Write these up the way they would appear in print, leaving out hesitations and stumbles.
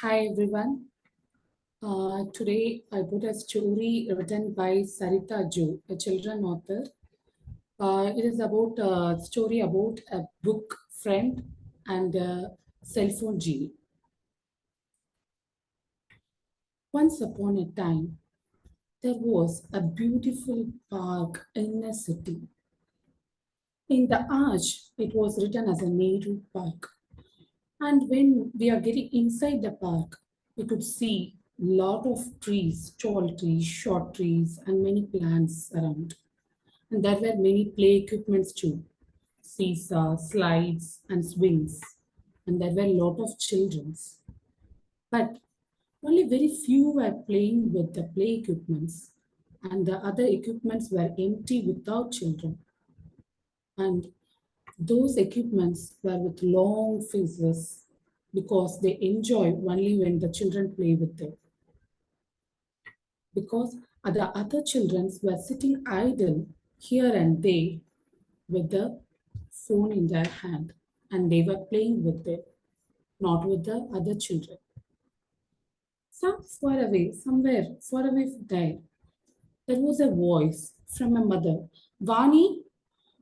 Hi everyone. Today I put a story written by Saritha G, a children author. It is about a story about a book friend and a cell phone genie. Once upon a time, there was a beautiful park in a city. In the arch, it was written as a Nehru Park. And when we are getting inside the park, we could see lot of trees, tall trees, short trees, and many plants around. And there were many play equipments too, seesaw, slides, and swings. And there were a lot of childrens. But only very few were playing with the play equipments, and the other equipments were empty without children. And those equipments were with long faces because they enjoy only when the children play with them. Because the other children were sitting idle here and there with the phone in their hand and they were playing with it, not with the other children. Some far away, somewhere far away there, there was a voice from a mother. Vani,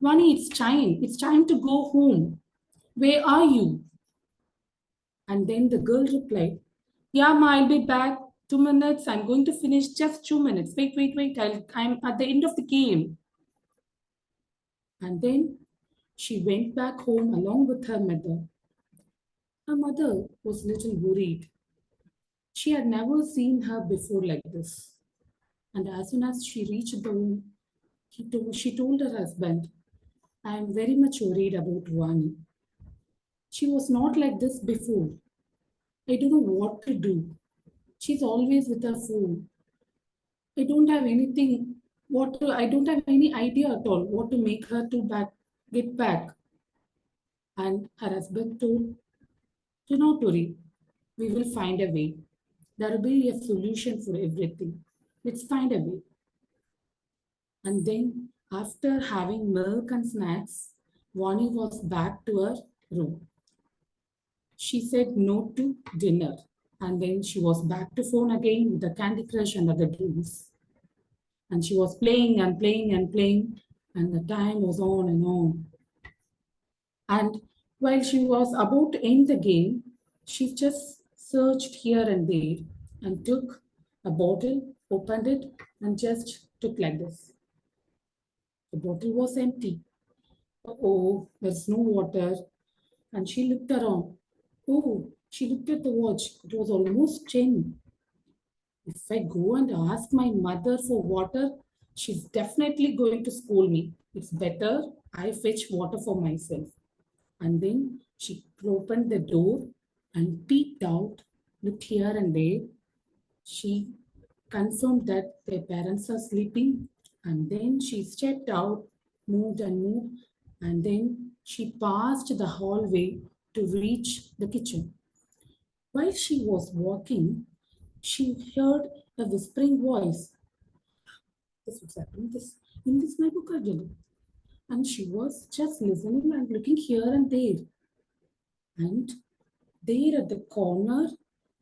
Vani, it's time. It's time to go home. Where are you? And then the girl replied, yeah, ma, I'll be back. 2 minutes. I'm going to finish just 2 minutes. Wait, wait, wait. I'm at the end of the game. And then she went back home along with her mother. Her mother was a little worried. She had never seen her before like this. And as soon as she reached the home, she told her husband, I am very much worried about Vani. She was not like this before. I don't know what to do. She's always with her phone. I don't have anything. I don't have any idea at all what to make her to get back. And her husband told, do not worry. We will find a way. There will be a solution for everything. Let's find a way. And then, after having milk and snacks, Vani was back to her room. She said no to dinner. And then she was back to phone again with the Candy Crush and other games. And she was playing and playing and playing, and the time was on and on. And while she was about to end the game, she just searched here and there and took a bottle, opened it, and just took like this. The bottle was empty. Oh, there's no water. And she looked around. Oh, she looked at the watch. It was almost 10. If I go and ask my mother for water, she's definitely going to scold me. It's better I fetch water for myself. And then she opened the door and peeped out, looked here and there. She confirmed that their parents are sleeping. And then she stepped out, moved and moved. And then she passed the hallway to reach the kitchen. While she was walking, she heard a whispering voice. This was happening this in this my book again. And she was just listening and looking here and there. And there at the corner,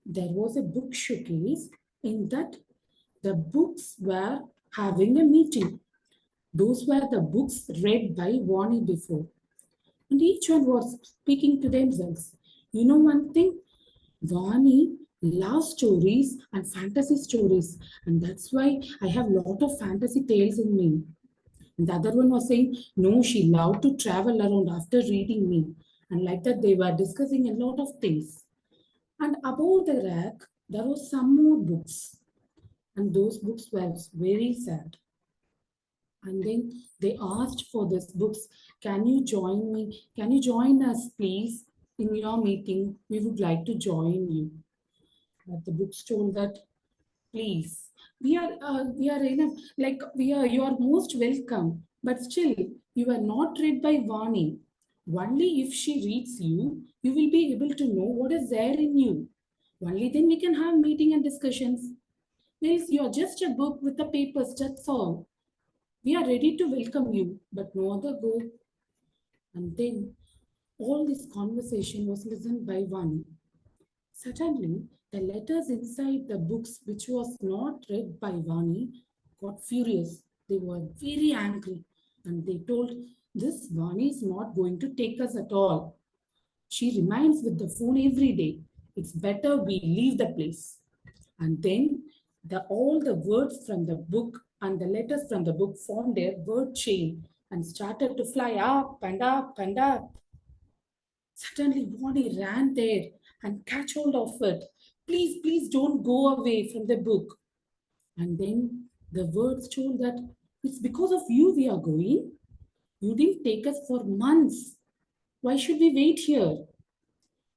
there was a book showcase. In that, the books were having a meeting. Those were the books read by Vani before. And each one was speaking to themselves. You know one thing? Vani loves stories and fantasy stories. And that's why I have a lot of fantasy tales in me. And the other one was saying, no, she loved to travel around after reading me. And like that, they were discussing a lot of things. And above the rack, there was some more books. And those books were very sad. And then they asked for these books. Can you join me? Can you join us, please, in your meeting? We would like to join you. But the books told that, please, we are enough. Like we are, you are most welcome. But still, you are not read by Vani. Only if she reads you, you will be able to know what is there in you. Only then we can have meeting and discussions. Else you are just a book with the papers, that's all. We are ready to welcome you, but no other go. And then all this conversation was listened by Vani. Suddenly, the letters inside the books, which was not read by Vani, got furious. They were very angry and they told, this Vani is not going to take us at all. She remains with the phone every day. It's better we leave the place. And then all the words from the book and the letters from the book formed a word chain and started to fly up and up and up. Suddenly, Bonnie ran there and catch hold of it. Please, please don't go away from the book. And then the words told that it's because of you we are going. You didn't take us for months. Why should we wait here?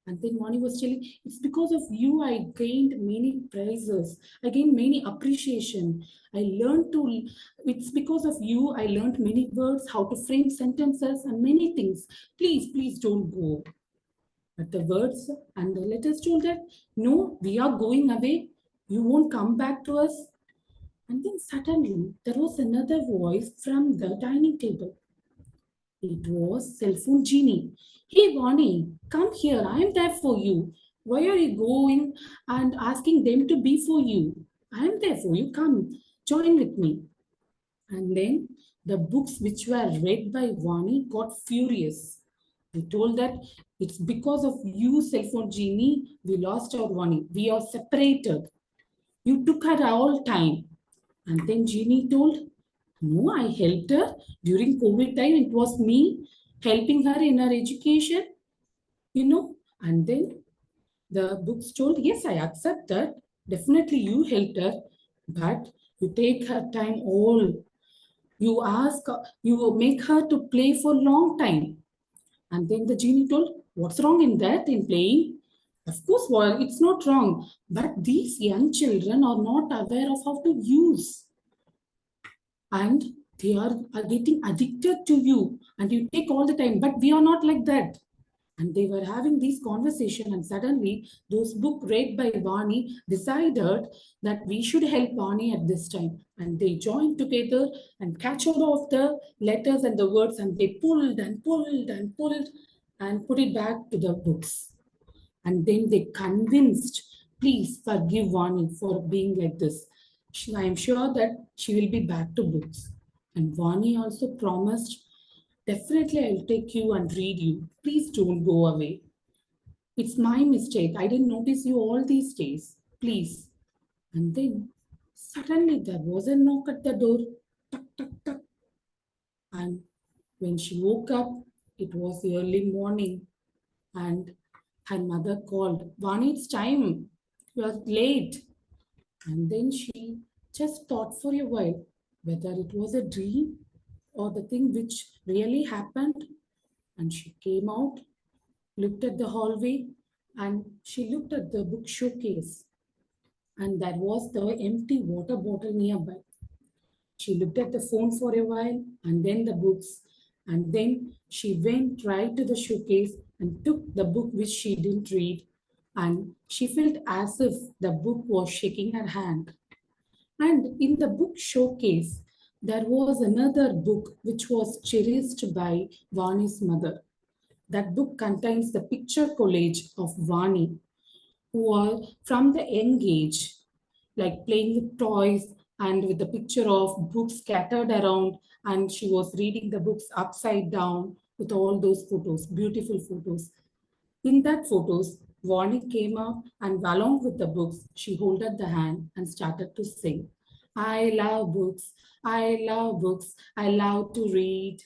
And then Mani was telling, it's because of you I gained many prizes. I gained many appreciation. I learned to, it's because of you I learned many words, how to frame sentences and many things. Please, please don't go. But the words and the letters told that, no, we are going away. You won't come back to us. And then suddenly there was another voice from the dining table. It was Cellphone Genie. Hey, Bonnie, come here. I am there for you. Why are you going and asking them to be for you? I am there for you. Come, join with me. And then the books which were read by Vani got furious. They told that it's because of you, Cellphone Genie, we lost our Vani. We are separated. You took her all time. And then Genie told, no, I helped her during COVID time. It was me helping her in her education, you know. And then the books told, yes, I accept that. Definitely you helped her, but you take her time all. You ask, you make her to play for long time. And then the genie told, what's wrong in that, in playing? Of course, well, it's not wrong. But these young children are not aware of how to use. And are getting addicted to you. And you take all the time. But we are not like that. And they were having this conversation, and suddenly those book read by Vani decided that we should help Vani at this time. And they joined together and catch hold of the letters and the words, and they pulled and pulled and pulled and put it back to the books. And then they convinced, please forgive Vani for being like this. I am sure that she will be back to books. And Vani also promised, definitely I'll take you and read you. Please don't go away. It's my mistake. I didn't notice you all these days. Please. And then suddenly there was a knock at the door. Tuck, tuck, tuck. And when she woke up, it was early morning. And her mother called, Vani, it's time. You are late. And then she just thought for a while whether it was a dream or the thing which really happened. And she came out, looked at the hallway, and she looked at the book showcase. And there was the empty water bottle nearby. She looked at the phone for a while and then the books. And then she went right to the showcase and took the book which she didn't read. And she felt as if the book was shaking her hand. And in the book showcase, there was another book which was cherished by Vani's mother. That book contains the picture collage of Vani, who are from the young age, like playing with toys and with the picture of books scattered around, and she was reading the books upside down with all those photos, beautiful photos. In that photos, Vani came up and along with the books, she holded the hand and started to sing. I love books. I love books. I love to read.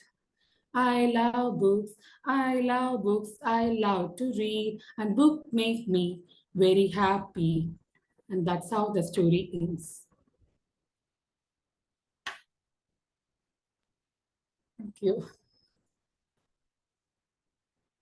I love books. I love books. I love to read. And book make me very happy. And that's how the story ends. Thank you.